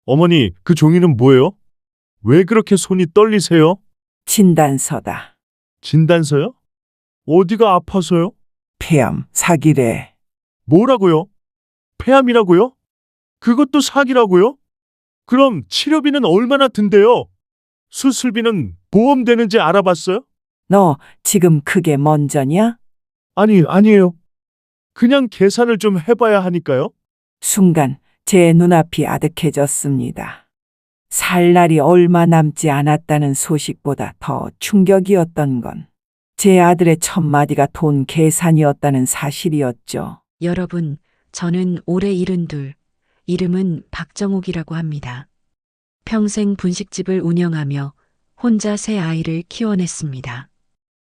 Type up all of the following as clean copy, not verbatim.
어머니, 그 종이는 뭐예요? 왜 그렇게 손이 떨리세요? 진단서다. 진단서요? 어디가 아파서요? 폐암, 사기래. 뭐라고요? 폐암이라고요? 그것도 사기라고요? 그럼 치료비는 얼마나 든대요? 수술비는 보험 되는지 알아봤어요? 너 지금 그게 먼저냐? 아니에요. 그냥 계산을 좀 해봐야 하니까요. 순간 제 눈앞이 아득해졌습니다. 살 날이 얼마 남지 않았다는 소식보다 더 충격이었던 건 제 아들의 첫 마디가 돈 계산이었다는 사실이었죠. 여러분, 저는 올해 72, 이름은 박정옥이라고 합니다. 평생 분식집을 운영하며 혼자 세 아이를 키워냈습니다.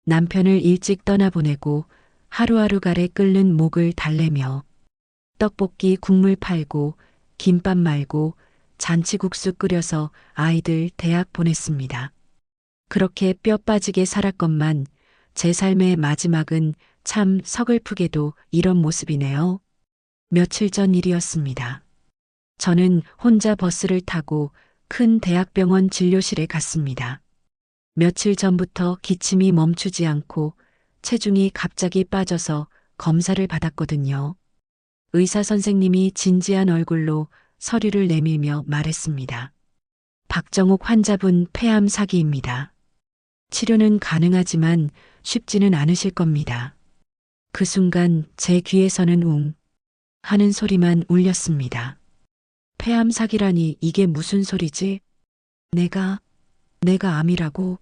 남편을 일찍 떠나보내고 하루하루 갈에 끓는 목을 달래며 떡볶이 국물 팔고 김밥 말고 잔치국수 끓여서 아이들 대학 보냈습니다. 그렇게 뼈 빠지게 살았건만 제 삶의 마지막은 참 서글프게도 이런 모습이네요. 며칠 전 일이었습니다. 저는 혼자 버스를 타고 큰 대학병원 진료실에 갔습니다. 며칠 전부터 기침이 멈추지 않고 체중이 갑자기 빠져서 검사를 받았거든요. 의사 선생님이 진지한 얼굴로 서류를 내밀며 말했습니다. 박정옥 환자분 폐암 사기입니다. 치료는 가능하지만 쉽지는 않으실 겁니다. 그 순간 제 귀에서는 웅 하는 소리만 울렸습니다. 폐암 사기라니 이게 무슨 소리지? 내가 암이라고?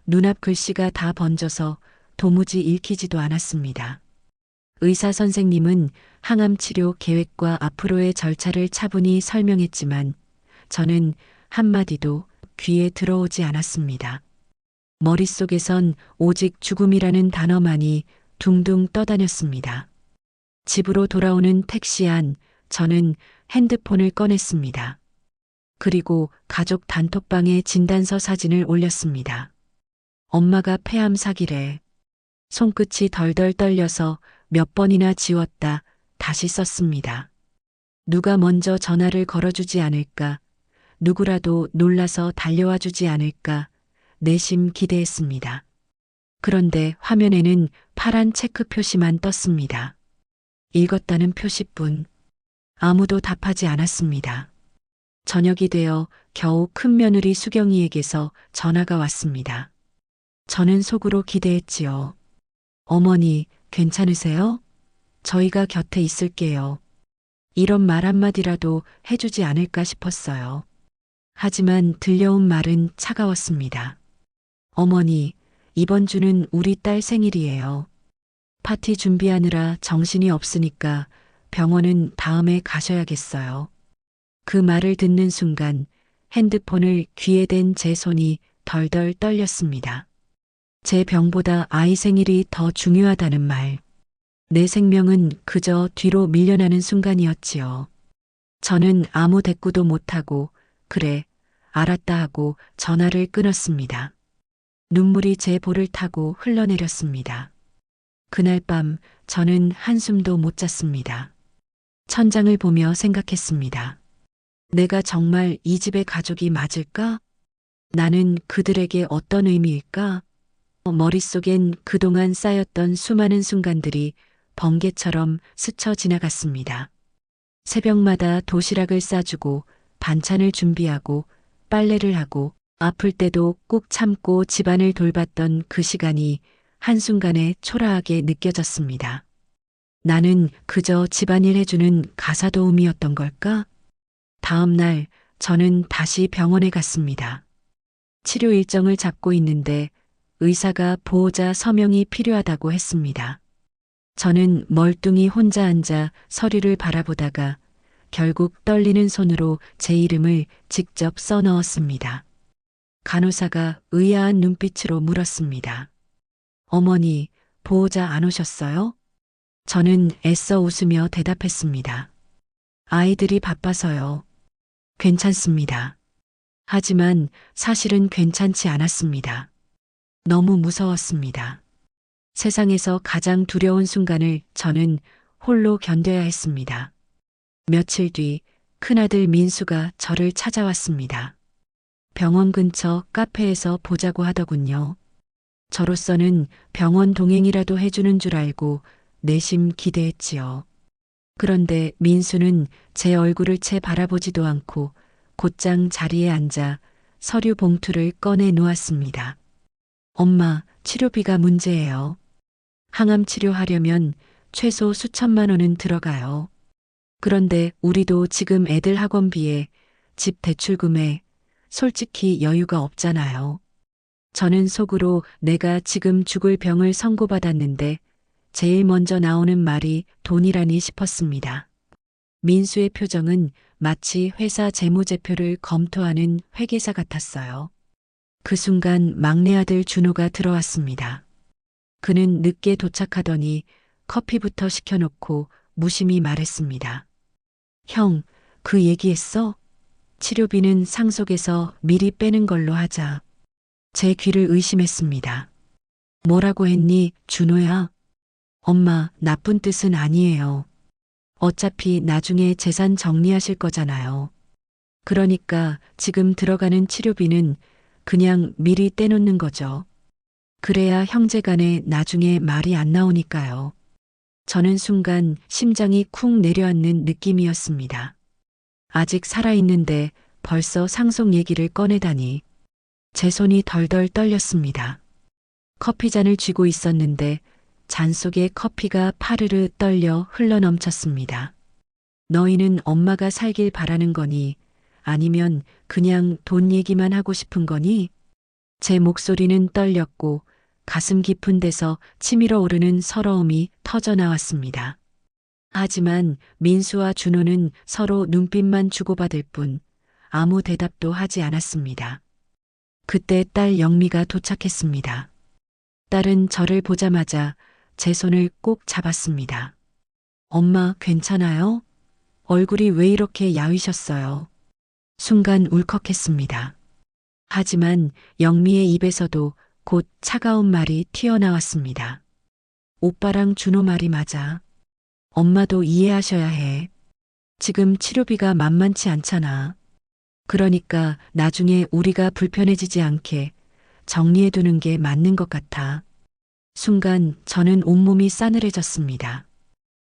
눈앞 글씨가 다 번져서 도무지 읽히지도 않았습니다. 의사 선생님은 항암 치료 계획과 앞으로의 절차를 차분히 설명했지만 저는 한마디도 귀에 들어오지 않았습니다. 머릿속에선 오직 죽음이라는 단어만이 둥둥 떠다녔습니다. 집으로 돌아오는 택시 안 저는 핸드폰을 꺼냈습니다. 그리고 가족 단톡방에 진단서 사진을 올렸습니다. 엄마가 폐암 사기래. 손끝이 덜덜 떨려서 몇 번이나 지웠다 다시 썼습니다. 누가 먼저 전화를 걸어주지 않을까, 누구라도 놀라서 달려와 주지 않을까 내심 기대했습니다. 그런데 화면에는 파란 체크 표시만 떴습니다. 읽었다는 표시뿐. 아무도 답하지 않았습니다. 저녁이 되어 겨우 큰 며느리 수경이에게서 전화가 왔습니다. 저는 속으로 기대했지요. 어머니, 괜찮으세요? 저희가 곁에 있을게요. 이런 말 한마디라도 해주지 않을까 싶었어요. 하지만 들려온 말은 차가웠습니다. 어머니, 이번 주는 우리 딸 생일이에요. 파티 준비하느라 정신이 없으니까 병원은 다음에 가셔야겠어요. 그 말을 듣는 순간 핸드폰을 귀에 댄 제 손이 덜덜 떨렸습니다. 제 병보다 아이 생일이 더 중요하다는 말. 내 생명은 그저 뒤로 밀려나는 순간이었지요. 저는 아무 대꾸도 못하고 그래, 알았다 하고 전화를 끊었습니다. 눈물이 제 볼을 타고 흘러내렸습니다. 그날 밤 저는 한숨도 못 잤습니다. 천장을 보며 생각했습니다. 내가 정말 이 집의 가족이 맞을까? 나는 그들에게 어떤 의미일까? 머릿속엔 그동안 쌓였던 수많은 순간들이 번개처럼 스쳐 지나갔습니다. 새벽마다 도시락을 싸주고 반찬을 준비하고 빨래를 하고 아플 때도 꾹 참고 집안을 돌봤던 그 시간이 한순간에 초라하게 느껴졌습니다. 나는 그저 집안일 해주는 가사도우미였던 걸까? 다음 날 저는 다시 병원에 갔습니다. 치료 일정을 잡고 있는데 의사가 보호자 서명이 필요하다고 했습니다. 저는 멀뚱히 혼자 앉아 서류를 바라보다가 결국 떨리는 손으로 제 이름을 직접 써넣었습니다. 간호사가 의아한 눈빛으로 물었습니다. 어머니, 보호자 안 오셨어요? 저는 애써 웃으며 대답했습니다. 아이들이 바빠서요. 괜찮습니다. 하지만 사실은 괜찮지 않았습니다. 너무 무서웠습니다. 세상에서 가장 두려운 순간을 저는 홀로 견뎌야 했습니다. 며칠 뒤 큰아들 민수가 저를 찾아왔습니다. 병원 근처 카페에서 보자고 하더군요. 저로서는 병원 동행이라도 해주는 줄 알고 내심 기대했지요. 그런데 민수는 제 얼굴을 채 바라보지도 않고 곧장 자리에 앉아 서류 봉투를 꺼내 놓았습니다. 엄마, 치료비가 문제예요. 항암 치료하려면 최소 수천만 원은 들어가요. 그런데 우리도 지금 애들 학원비에 집 대출금에 솔직히 여유가 없잖아요. 저는 속으로 내가 지금 죽을 병을 선고받았는데 제일 먼저 나오는 말이 돈이라니 싶었습니다. 민수의 표정은 마치 회사 재무제표를 검토하는 회계사 같았어요. 그 순간 막내 아들 준호가 들어왔습니다. 그는 늦게 도착하더니 커피부터 시켜놓고 무심히 말했습니다. 형, 그 얘기했어? 치료비는 상속에서 미리 빼는 걸로 하자. 제 귀를 의심했습니다. 뭐라고 했니, 준호야? 엄마, 나쁜 뜻은 아니에요. 어차피 나중에 재산 정리하실 거잖아요. 그러니까 지금 들어가는 치료비는 그냥 미리 떼놓는 거죠. 그래야 형제간에 나중에 말이 안 나오니까요. 저는 순간 심장이 쿵 내려앉는 느낌이었습니다. 아직 살아있는데 벌써 상속 얘기를 꺼내다니. 제 손이 덜덜 떨렸습니다. 커피잔을 쥐고 있었는데 잔 속에 커피가 파르르 떨려 흘러넘쳤습니다. 너희는 엄마가 살길 바라는 거니? 아니면 그냥 돈 얘기만 하고 싶은 거니? 제 목소리는 떨렸고 가슴 깊은 데서 치밀어 오르는 서러움이 터져 나왔습니다. 하지만 민수와 준호는 서로 눈빛만 주고받을 뿐 아무 대답도 하지 않았습니다. 그때 딸 영미가 도착했습니다. 딸은 저를 보자마자 제 손을 꼭 잡았습니다. 엄마, 괜찮아요? 얼굴이 왜 이렇게 야위셨어요? 순간 울컥했습니다. 하지만 영미의 입에서도 곧 차가운 말이 튀어나왔습니다. 오빠랑 준호 말이 맞아. 엄마도 이해하셔야 해. 지금 치료비가 만만치 않잖아. 그러니까 나중에 우리가 불편해지지 않게 정리해두는 게 맞는 것 같아. 순간 저는 온몸이 싸늘해졌습니다.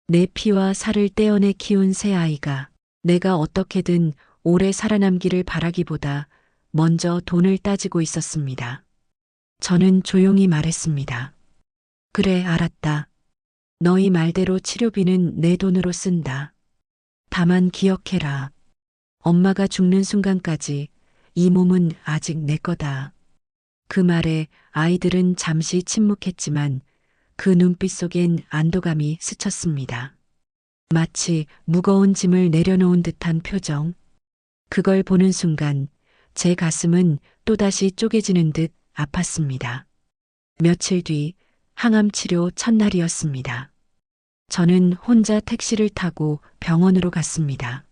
내 피와 살을 떼어내 키운 새 아이가 내가 어떻게든 오래 살아남기를 바라기보다 먼저 돈을 따지고 있었습니다. 저는 조용히 말했습니다. 그래, 알았다. 너희 말대로 치료비는 내 돈으로 쓴다. 다만 기억해라. 엄마가 죽는 순간까지 이 몸은 아직 내 거다. 그 말에 아이들은 잠시 침묵했지만 그 눈빛 속엔 안도감이 스쳤습니다. 마치 무거운 짐을 내려놓은 듯한 표정. 그걸 보는 순간 제 가슴은 또다시 쪼개지는 듯 아팠습니다. 며칠 뒤 항암 치료 첫날이었습니다. 저는 혼자 택시를 타고 병원으로 갔습니다.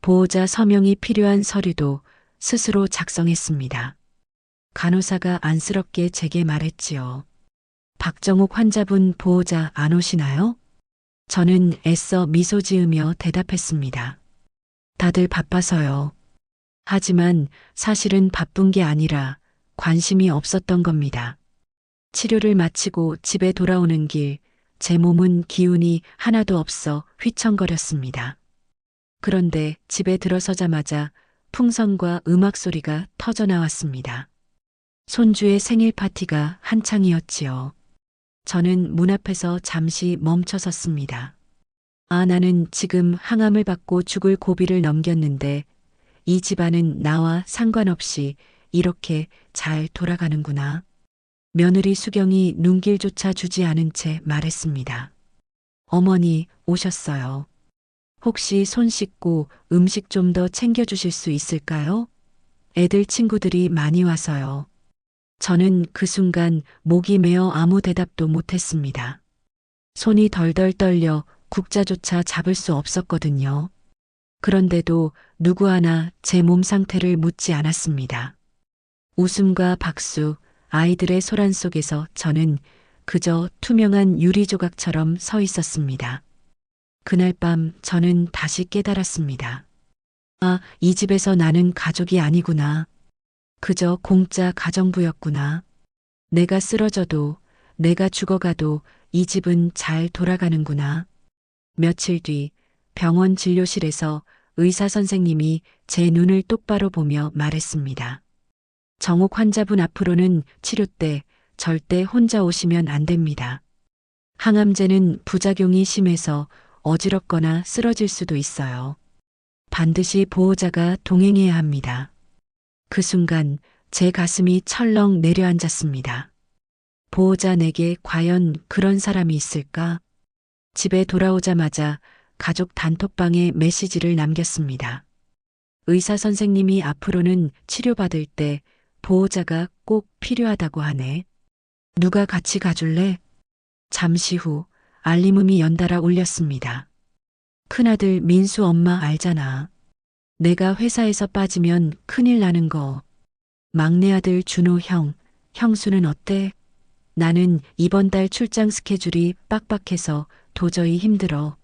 보호자 서명이 필요한 서류도 스스로 작성했습니다. 간호사가 안쓰럽게 제게 말했지요. 박정욱 환자분 보호자 안 오시나요? 저는 애써 미소 지으며 대답했습니다. 다들 바빠서요. 하지만 사실은 바쁜 게 아니라 관심이 없었던 겁니다. 치료를 마치고 집에 돌아오는 길, 제 몸은 기운이 하나도 없어 휘청거렸습니다. 그런데 집에 들어서자마자 풍선과 음악 소리가 터져 나왔습니다. 손주의 생일 파티가 한창이었지요. 저는 문 앞에서 잠시 멈춰 섰습니다. 아, 나는 지금 항암을 받고 죽을 고비를 넘겼는데 이 집안은 나와 상관없이 이렇게 잘 돌아가는구나. 며느리 수경이 눈길조차 주지 않은 채 말했습니다. 어머니 오셨어요. 혹시 손 씻고 음식 좀 더 챙겨주실 수 있을까요? 애들 친구들이 많이 와서요. 저는 그 순간 목이 메어 아무 대답도 못했습니다. 손이 덜덜 떨려 국자조차 잡을 수 없었거든요. 그런데도 누구 하나 제 몸 상태를 묻지 않았습니다. 웃음과 박수, 아이들의 소란 속에서 저는 그저 투명한 유리 조각처럼 서 있었습니다. 그날 밤 저는 다시 깨달았습니다. 아, 이 집에서 나는 가족이 아니구나. 그저 공짜 가정부였구나. 내가 쓰러져도, 내가 죽어가도 이 집은 잘 돌아가는구나. 며칠 뒤 병원 진료실에서 의사 선생님이 제 눈을 똑바로 보며 말했습니다. 정옥 환자분 앞으로는 치료 때 절대 혼자 오시면 안 됩니다. 항암제는 부작용이 심해서 어지럽거나 쓰러질 수도 있어요. 반드시 보호자가 동행해야 합니다. 그 순간 제 가슴이 철렁 내려앉았습니다. 보호자 내게 과연 그런 사람이 있을까? 집에 돌아오자마자 가족 단톡방에 메시지를 남겼습니다. 의사 선생님이 앞으로는 치료받을 때 보호자가 꼭 필요하다고 하네. 누가 같이 가줄래? 잠시 후 알림음이 연달아 울렸습니다. 큰아들 민수 엄마 알잖아. 내가 회사에서 빠지면 큰일 나는 거. 막내 아들 준호 형, 형수는 어때? 나는 이번 달 출장 스케줄이 빡빡해서 도저히 힘들어.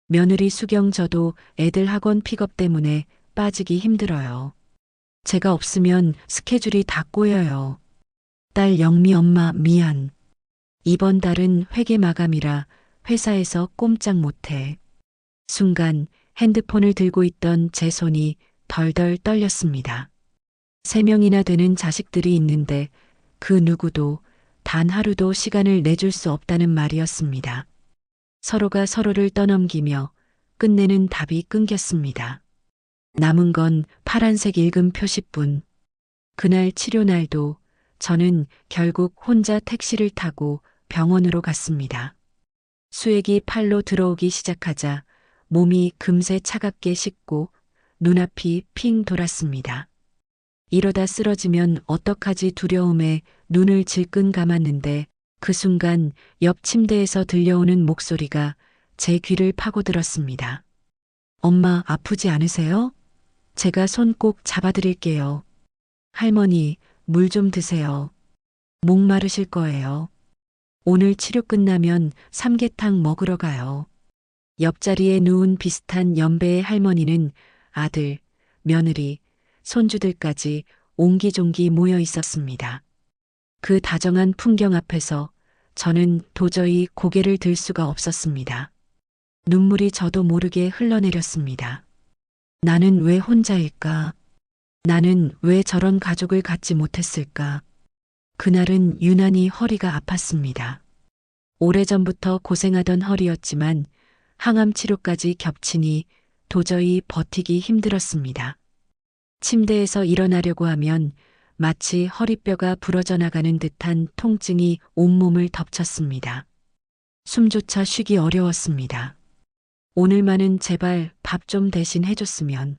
며느리 수경 저도 애들 학원 픽업 때문에 빠지기 힘들어요. 제가 없으면 스케줄이 다 꼬여요. 딸 영미 엄마 미안. 이번 달은 회계 마감이라 회사에서 꼼짝 못해. 순간 핸드폰을 들고 있던 제 손이 덜덜 떨렸습니다. 3명이나 되는 자식들이 있는데 그 누구도 단 하루도 시간을 내줄 수 없다는 말이었습니다. 서로가 서로를 떠넘기며 끝내는 답이 끊겼습니다. 남은 건 파란색 읽음 표시뿐. 그날 치료 날도 저는 결국 혼자 택시를 타고 병원으로 갔습니다. 수액이 팔로 들어오기 시작하자 몸이 금세 차갑게 식고 눈앞이 핑 돌았습니다. 이러다 쓰러지면 어떡하지 두려움에 눈을 질끈 감았는데 그 순간 옆 침대에서 들려오는 목소리가 제 귀를 파고들었습니다. 엄마 아프지 않으세요? 제가 손 꼭 잡아드릴게요. 할머니 물 좀 드세요. 목 마르실 거예요. 오늘 치료 끝나면 삼계탕 먹으러 가요. 옆자리에 누운 비슷한 연배의 할머니는 아들, 며느리, 손주들까지 옹기종기 모여 있었습니다. 그 다정한 풍경 앞에서 저는 도저히 고개를 들 수가 없었습니다. 눈물이 저도 모르게 흘러내렸습니다. 나는 왜 혼자일까? 나는 왜 저런 가족을 갖지 못했을까? 그날은 유난히 허리가 아팠습니다. 오래전부터 고생하던 허리였지만 항암 치료까지 겹치니 도저히 버티기 힘들었습니다. 침대에서 일어나려고 하면 마치 허리뼈가 부러져 나가는 듯한 통증이 온몸을 덮쳤습니다. 숨조차 쉬기 어려웠습니다. 오늘만은 제발 밥 좀 대신 해줬으면.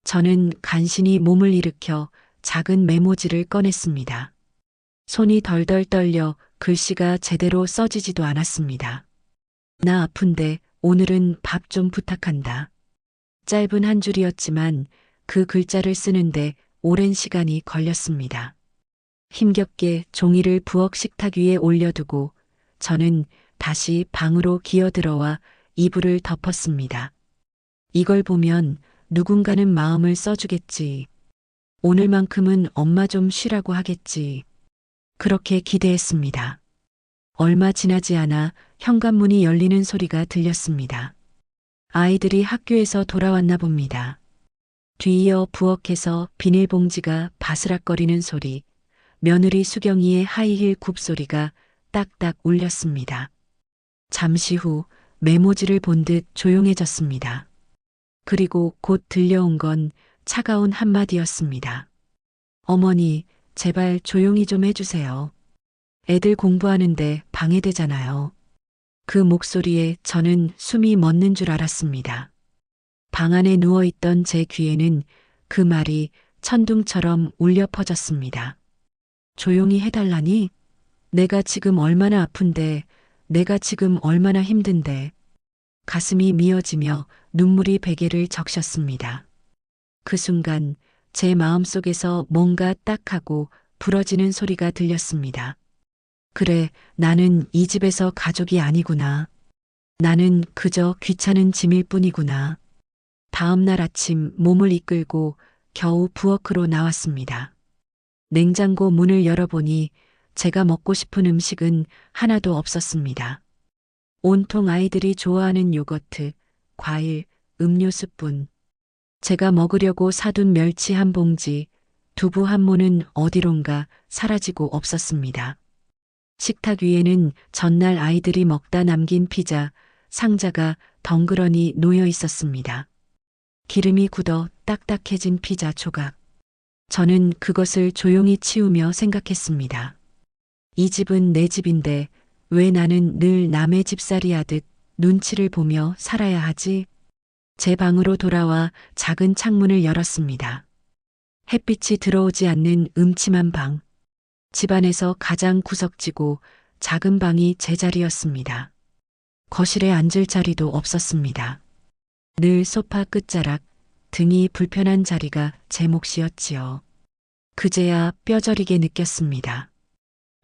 저는 간신히 몸을 일으켜 작은 메모지를 꺼냈습니다. 손이 덜덜 떨려 글씨가 제대로 써지지도 않았습니다. 나 아픈데 오늘은 밥 좀 부탁한다. 짧은 한 줄이었지만 그 글자를 쓰는데 오랜 시간이 걸렸습니다. 힘겹게 종이를 부엌 식탁 위에 올려두고 저는 다시 방으로 기어들어와 이불을 덮었습니다. 이걸 보면 누군가는 마음을 써주겠지. 오늘만큼은 엄마 좀 쉬라고 하겠지. 그렇게 기대했습니다. 얼마 지나지 않아 현관문이 열리는 소리가 들렸습니다. 아이들이 학교에서 돌아왔나 봅니다. 뒤이어 부엌에서 비닐봉지가 바스락거리는 소리, 며느리 수경이의 하이힐 굽소리가 딱딱 울렸습니다. 잠시 후 메모지를 본 듯 조용해졌습니다. 그리고 곧 들려온 건 차가운 한마디였습니다. 어머니, 제발 조용히 좀 해주세요. 애들 공부하는데 방해되잖아요. 그 목소리에 저는 숨이 멎는 줄 알았습니다. 방 안에 누워있던 제 귀에는 그 말이 천둥처럼 울려 퍼졌습니다. 조용히 해달라니? 내가 지금 얼마나 아픈데, 내가 지금 얼마나 힘든데. 가슴이 미어지며 눈물이 베개를 적셨습니다. 그 순간 제 마음속에서 뭔가 딱하고 부러지는 소리가 들렸습니다. 그래, 나는 이 집에서 가족이 아니구나. 나는 그저 귀찮은 짐일 뿐이구나. 다음 날 아침 몸을 이끌고 겨우 부엌으로 나왔습니다. 냉장고 문을 열어보니 제가 먹고 싶은 음식은 하나도 없었습니다. 온통 아이들이 좋아하는 요거트, 과일, 음료수뿐. 제가 먹으려고 사둔 멸치 한 봉지, 두부 한 모는 어디론가 사라지고 없었습니다. 식탁 위에는 전날 아이들이 먹다 남긴 피자 상자가 덩그러니 놓여 있었습니다. 기름이 굳어 딱딱해진 피자 조각. 저는 그것을 조용히 치우며 생각했습니다. 이 집은 내 집인데 왜 나는 늘 남의 집살이 하듯 눈치를 보며 살아야 하지? 제 방으로 돌아와 작은 창문을 열었습니다. 햇빛이 들어오지 않는 음침한 방. 집안에서 가장 구석지고 작은 방이 제 자리였습니다. 거실에 앉을 자리도 없었습니다. 늘 소파 끝자락, 등이 불편한 자리가 제 몫이었지요. 그제야 뼈저리게 느꼈습니다.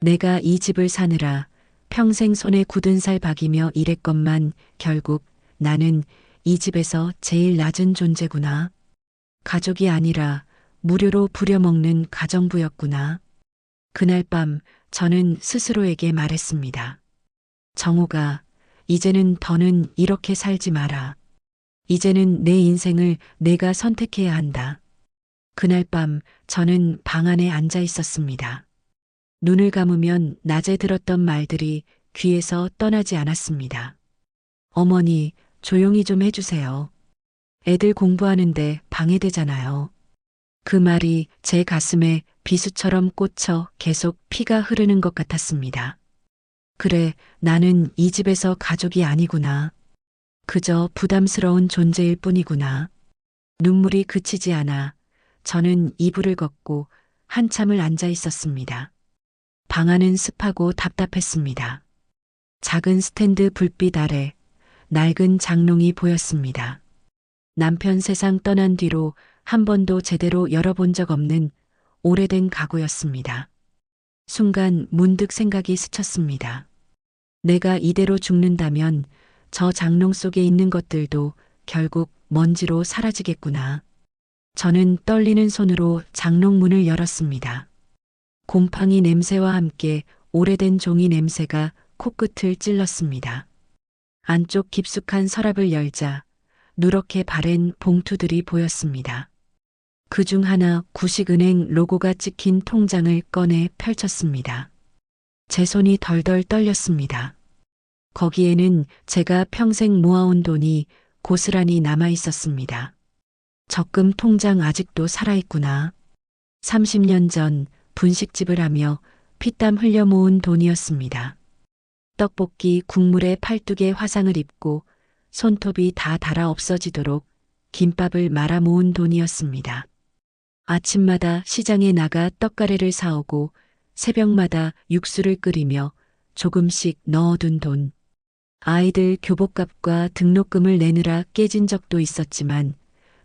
내가 이 집을 사느라 평생 손에 굳은 살 박이며 일했건만 결국 나는 이 집에서 제일 낮은 존재구나. 가족이 아니라 무료로 부려먹는 가정부였구나. 그날 밤 저는 스스로에게 말했습니다. 정우가, 이제는 더는 이렇게 살지 마라. 이제는 내 인생을 내가 선택해야 한다. 그날 밤 저는 방 안에 앉아 있었습니다. 눈을 감으면 낮에 들었던 말들이 귀에서 떠나지 않았습니다. 어머니, 조용히 좀 해주세요. 애들 공부하는데 방해되잖아요. 그 말이 제 가슴에 비수처럼 꽂혀 계속 피가 흐르는 것 같았습니다. 그래, 나는 이 집에서 가족이 아니구나. 그저 부담스러운 존재일 뿐이구나. 눈물이 그치지 않아 저는 이불을 걷고 한참을 앉아 있었습니다. 방 안은 습하고 답답했습니다. 작은 스탠드 불빛 아래 낡은 장롱이 보였습니다. 남편 세상 떠난 뒤로 한 번도 제대로 열어본 적 없는 오래된 가구였습니다. 순간 문득 생각이 스쳤습니다. 내가 이대로 죽는다면 저 장롱 속에 있는 것들도 결국 먼지로 사라지겠구나. 저는 떨리는 손으로 장롱 문을 열었습니다. 곰팡이 냄새와 함께 오래된 종이 냄새가 코끝을 찔렀습니다. 안쪽 깊숙한 서랍을 열자 누렇게 바랜 봉투들이 보였습니다. 그중 하나 구식은행 로고가 찍힌 통장을 꺼내 펼쳤습니다. 제 손이 덜덜 떨렸습니다. 거기에는 제가 평생 모아온 돈이 고스란히 남아 있었습니다. 적금 통장 아직도 살아있구나. 30년 전 분식집을 하며 피땀 흘려 모은 돈이었습니다. 떡볶이 국물에 팔뚝에 화상을 입고 손톱이 다 닳아 없어지도록 김밥을 말아 모은 돈이었습니다. 아침마다 시장에 나가 떡가래를 사오고 새벽마다 육수를 끓이며 조금씩 넣어둔 돈. 아이들 교복값과 등록금을 내느라 깨진 적도 있었지만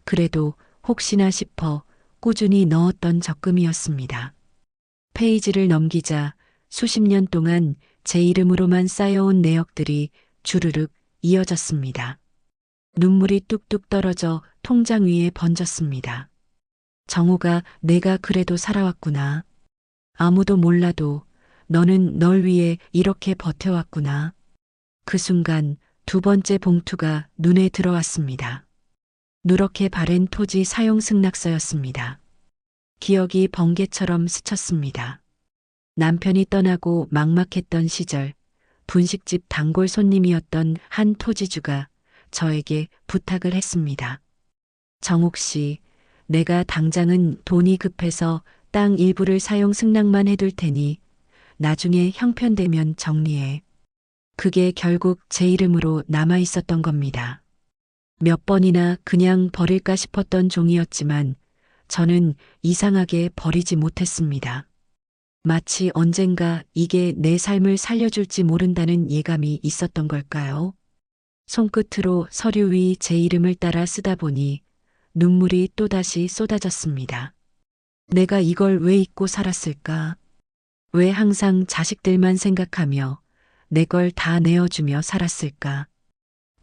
그래도 혹시나 싶어 꾸준히 넣었던 적금이었습니다. 페이지를 넘기자 수십 년 동안 제 이름으로만 쌓여온 내역들이 주르륵 이어졌습니다. 눈물이 뚝뚝 떨어져 통장 위에 번졌습니다. 정우가 내가 그래도 살아왔구나. 아무도 몰라도 너는 널 위해 이렇게 버텨왔구나. 그 순간 두 번째 봉투가 눈에 들어왔습니다. 누렇게 바랜 토지 사용 승낙서였습니다. 기억이 번개처럼 스쳤습니다. 남편이 떠나고 막막했던 시절 분식집 단골 손님이었던 한 토지주가 저에게 부탁을 했습니다. 정욱 씨, 내가 당장은 돈이 급해서 땅 일부를 사용 승낙만 해둘 테니 나중에 형편되면 정리해. 그게 결국 제 이름으로 남아 있었던 겁니다. 몇 번이나 그냥 버릴까 싶었던 종이었지만 저는 이상하게 버리지 못했습니다. 마치 언젠가 이게 내 삶을 살려줄지 모른다는 예감이 있었던 걸까요? 손끝으로 서류 위 제 이름을 따라 쓰다 보니 눈물이 또다시 쏟아졌습니다. 내가 이걸 왜 잊고 살았을까? 왜 항상 자식들만 생각하며 내 걸 다 내어주며 살았을까?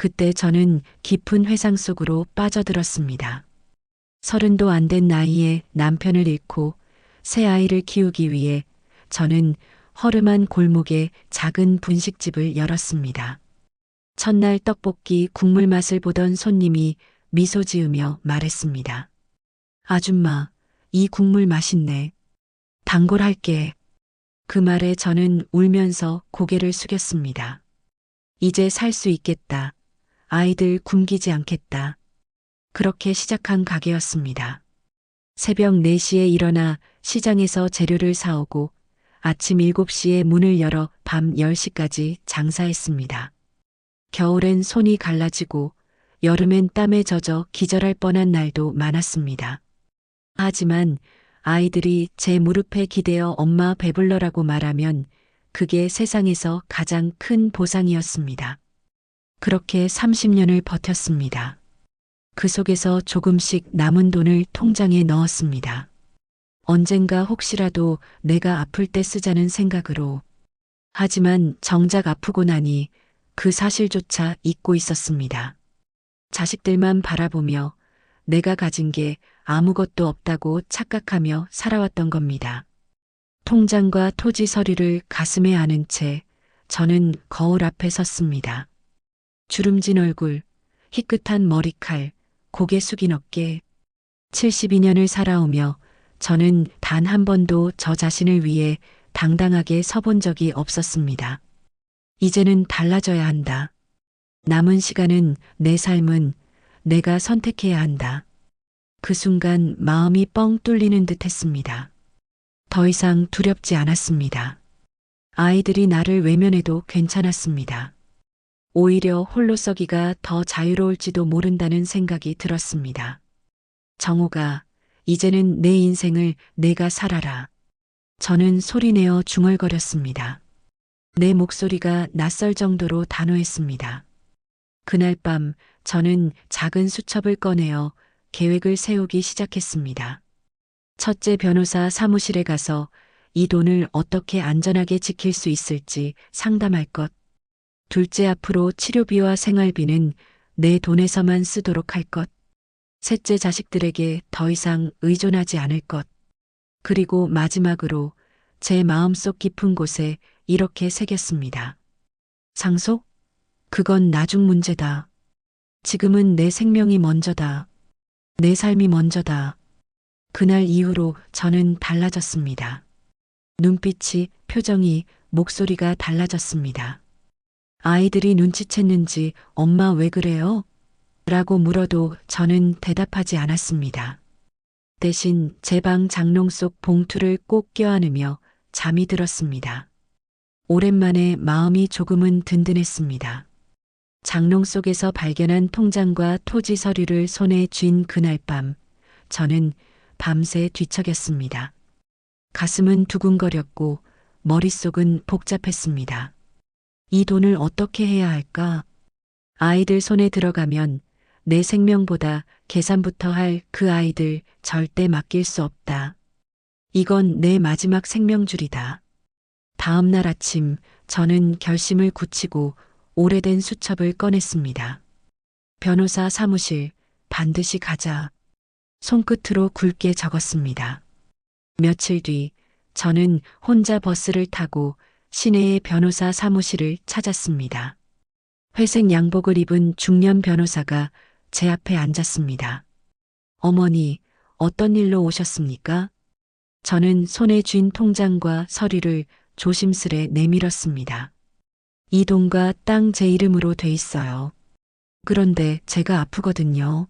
그때 저는 깊은 회상 속으로 빠져들었습니다. 30도 안 된 나이에 남편을 잃고 새 아이를 키우기 위해 저는 허름한 골목에 작은 분식집을 열었습니다. 첫날 떡볶이 국물 맛을 보던 손님이 미소 지으며 말했습니다. 아줌마, 이 국물 맛있네. 단골할게. 그 말에 저는 울면서 고개를 숙였습니다. 이제 살 수 있겠다. 아이들 굶기지 않겠다. 그렇게 시작한 가게였습니다. 새벽 4시에 일어나 시장에서 재료를 사오고 아침 7시에 문을 열어 밤 10시까지 장사했습니다. 겨울엔 손이 갈라지고 여름엔 땀에 젖어 기절할 뻔한 날도 많았습니다. 하지만 아이들이 제 무릎에 기대어 엄마 배불러라고 말하면 그게 세상에서 가장 큰 보상이었습니다. 그렇게 30년을 버텼습니다. 그 속에서 조금씩 남은 돈을 통장에 넣었습니다. 언젠가 혹시라도 내가 아플 때 쓰자는 생각으로. 하지만 정작 아프고 나니 그 사실조차 잊고 있었습니다. 자식들만 바라보며 내가 가진 게 아무것도 없다고 착각하며 살아왔던 겁니다. 통장과 토지 서류를 가슴에 안은 채 저는 거울 앞에 섰습니다. 주름진 얼굴, 희끗한 머리칼, 고개 숙인 어깨. 72년을 살아오며 저는 단 한 번도 저 자신을 위해 당당하게 서본 적이 없었습니다. 이제는 달라져야 한다. 남은 시간은 내 삶은 내가 선택해야 한다. 그 순간 마음이 뻥 뚫리는 듯 했습니다. 더 이상 두렵지 않았습니다. 아이들이 나를 외면해도 괜찮았습니다. 오히려 홀로 서기가 더 자유로울지도 모른다는 생각이 들었습니다. 정호가, 이제는 내 인생을 내가 살아라. 저는 소리내어 중얼거렸습니다. 내 목소리가 낯설 정도로 단호했습니다. 그날 밤 저는 작은 수첩을 꺼내어 계획을 세우기 시작했습니다. 첫째, 변호사 사무실에 가서 이 돈을 어떻게 안전하게 지킬 수 있을지 상담할 것. 둘째, 앞으로 치료비와 생활비는 내 돈에서만 쓰도록 할 것. 셋째, 자식들에게 더 이상 의존하지 않을 것. 그리고 마지막으로 제 마음속 깊은 곳에 이렇게 새겼습니다. 상속? 그건 나중 문제다. 지금은 내 생명이 먼저다. 내 삶이 먼저다. 그날 이후로 저는 달라졌습니다. 눈빛이, 표정이, 목소리가 달라졌습니다. 아이들이 눈치챘는지 엄마 왜 그래요? 라고 물어도 저는 대답하지 않았습니다. 대신 제 방 장롱 속 봉투를 꼭 껴안으며 잠이 들었습니다. 오랜만에 마음이 조금은 든든했습니다. 장롱 속에서 발견한 통장과 토지 서류를 손에 쥔 그날 밤, 저는 밤새 뒤척였습니다. 가슴은 두근거렸고 머릿속은 복잡했습니다. 이 돈을 어떻게 해야 할까? 아이들 손에 들어가면 내 생명보다 계산부터 할 그 아이들 절대 맡길 수 없다. 이건 내 마지막 생명줄이다. 다음 날 아침 저는 결심을 굳히고 오래된 수첩을 꺼냈습니다. 변호사 사무실 반드시 가자. 손끝으로 굵게 적었습니다. 며칠 뒤 저는 혼자 버스를 타고 시내의 변호사 사무실을 찾았습니다. 회색 양복을 입은 중년 변호사가 제 앞에 앉았습니다. 어머니, 어떤 일로 오셨습니까? 저는 손에 쥔 통장과 서류를 조심스레 내밀었습니다. 이 돈과 땅 제 이름으로 돼 있어요. 그런데 제가 아프거든요.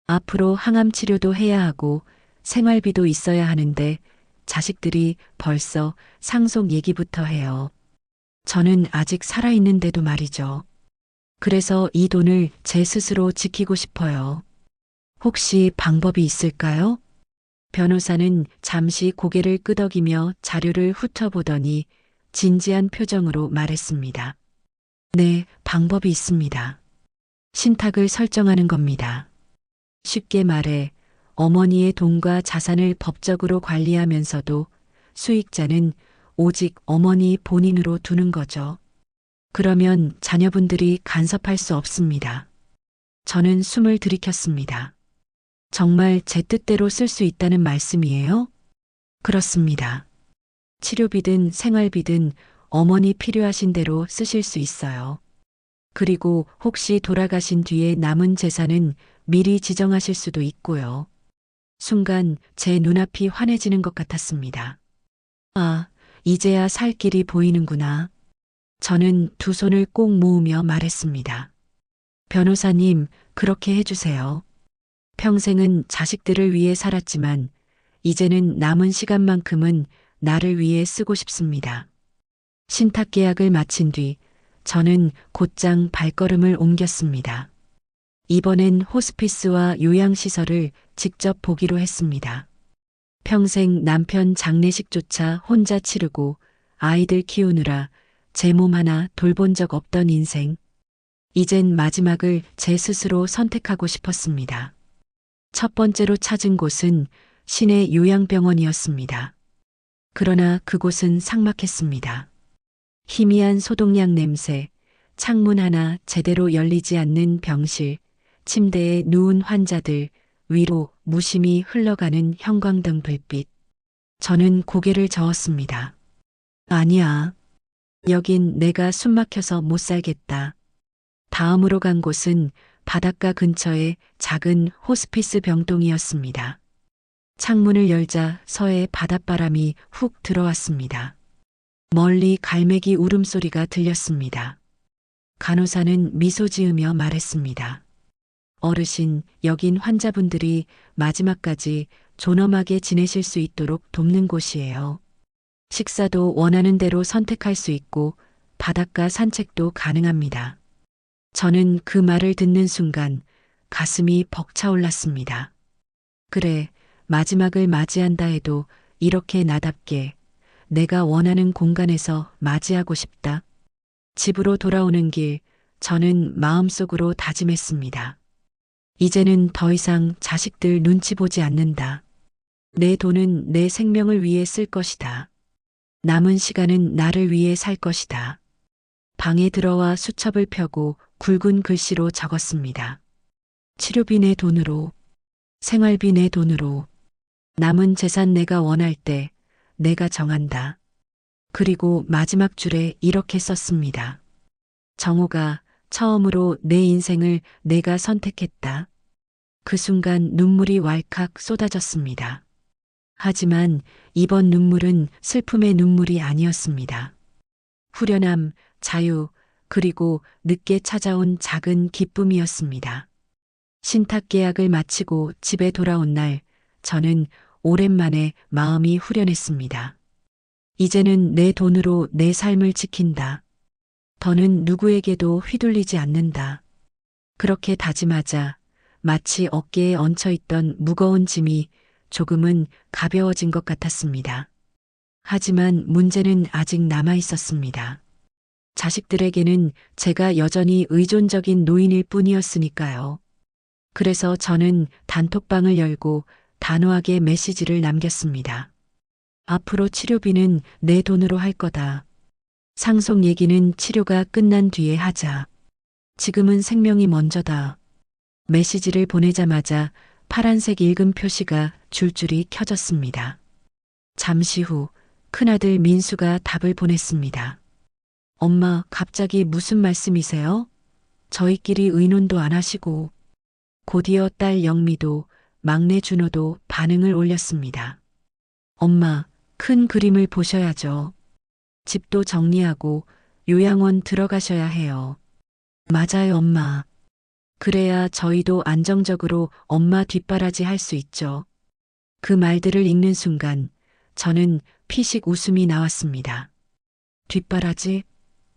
앞으로 항암 치료도 해야 하고 생활비도 있어야 하는데 자식들이 벌써 상속 얘기부터 해요. 저는 아직 살아있는데도 말이죠. 그래서 이 돈을 제 스스로 지키고 싶어요. 혹시 방법이 있을까요? 변호사는 잠시 고개를 끄덕이며 자료를 훑어보더니 진지한 표정으로 말했습니다. 네, 방법이 있습니다. 신탁을 설정하는 겁니다. 쉽게 말해 어머니의 돈과 자산을 법적으로 관리하면서도 수익자는 오직 어머니 본인으로 두는 거죠. 그러면 자녀분들이 간섭할 수 없습니다. 저는 숨을 들이켰습니다. 정말 제 뜻대로 쓸 수 있다는 말씀이에요? 그렇습니다. 치료비든 생활비든 어머니 필요하신 대로 쓰실 수 있어요. 그리고 혹시 돌아가신 뒤에 남은 재산은 미리 지정하실 수도 있고요. 순간 제 눈앞이 환해지는 것 같았습니다. 아, 이제야 살 길이 보이는구나. 저는 두 손을 꼭 모으며 말했습니다. 변호사님, 그렇게 해주세요. 평생은 자식들을 위해 살았지만 이제는 남은 시간만큼은 나를 위해 쓰고 싶습니다. 신탁 계약을 마친 뒤 저는 곧장 발걸음을 옮겼습니다. 이번엔 호스피스와 요양시설을 직접 보기로 했습니다. 평생 남편 장례식조차 혼자 치르고 아이들 키우느라 제 몸 하나 돌본 적 없던 인생. 이젠 마지막을 제 스스로 선택하고 싶었습니다. 첫 번째로 찾은 곳은 시내 요양병원이었습니다. 그러나 그곳은 삭막했습니다. 희미한 소독약 냄새, 창문 하나 제대로 열리지 않는 병실, 침대에 누운 환자들, 위로 무심히 흘러가는 형광등 불빛. 저는 고개를 저었습니다. 아니야. 여긴 내가 숨막혀서 못 살겠다. 다음으로 간 곳은 바닷가 근처의 작은 호스피스 병동이었습니다. 창문을 열자 서해 바닷바람이 훅 들어왔습니다. 멀리 갈매기 울음소리가 들렸습니다. 간호사는 미소 지으며 말했습니다. 어르신, 여긴 환자분들이 마지막까지 존엄하게 지내실 수 있도록 돕는 곳이에요. 식사도 원하는 대로 선택할 수 있고 바닷가 산책도 가능합니다. 저는 그 말을 듣는 순간 가슴이 벅차올랐습니다. 그래, 마지막을 맞이한다 해도 이렇게 나답게 내가 원하는 공간에서 맞이하고 싶다. 집으로 돌아오는 길, 저는 마음속으로 다짐했습니다. 이제는 더 이상 자식들 눈치 보지 않는다. 내 돈은 내 생명을 위해 쓸 것이다. 남은 시간은 나를 위해 살 것이다. 방에 들어와 수첩을 펴고 굵은 글씨로 적었습니다. 치료비 내 돈으로, 생활비 내 돈으로, 남은 재산 내가 원할 때 내가 정한다. 그리고 마지막 줄에 이렇게 썼습니다. 정호가 처음으로 내 인생을 내가 선택했다. 그 순간 눈물이 왈칵 쏟아졌습니다. 하지만 이번 눈물은 슬픔의 눈물이 아니었습니다. 후련함, 자유, 그리고 늦게 찾아온 작은 기쁨이었습니다. 신탁 계약을 마치고 집에 돌아온 날, 저는 오랜만에 마음이 후련했습니다. 이제는 내 돈으로 내 삶을 지킨다. 더는 누구에게도 휘둘리지 않는다. 그렇게 다짐하자 마치 어깨에 얹혀있던 무거운 짐이 조금은 가벼워진 것 같았습니다. 하지만 문제는 아직 남아 있었습니다. 자식들에게는 제가 여전히 의존적인 노인일 뿐이었으니까요. 그래서 저는 단톡방을 열고 단호하게 메시지를 남겼습니다. 앞으로 치료비는 내 돈으로 할 거다. 상속 얘기는 치료가 끝난 뒤에 하자. 지금은 생명이 먼저다. 메시지를 보내자마자 파란색 읽음 표시가 줄줄이 켜졌습니다. 잠시 후 큰아들 민수가 답을 보냈습니다. 엄마, 갑자기 무슨 말씀이세요? 저희끼리 의논도 안 하시고. 곧이어 딸 영미도 막내 준호도 반응을 올렸습니다. 엄마, 큰 그림을 보셔야죠. 집도 정리하고 요양원 들어가셔야 해요. 맞아요, 엄마. 그래야 저희도 안정적으로 엄마 뒷바라지 할 수 있죠. 그 말들을 읽는 순간 저는 피식 웃음이 나왔습니다. 뒷바라지?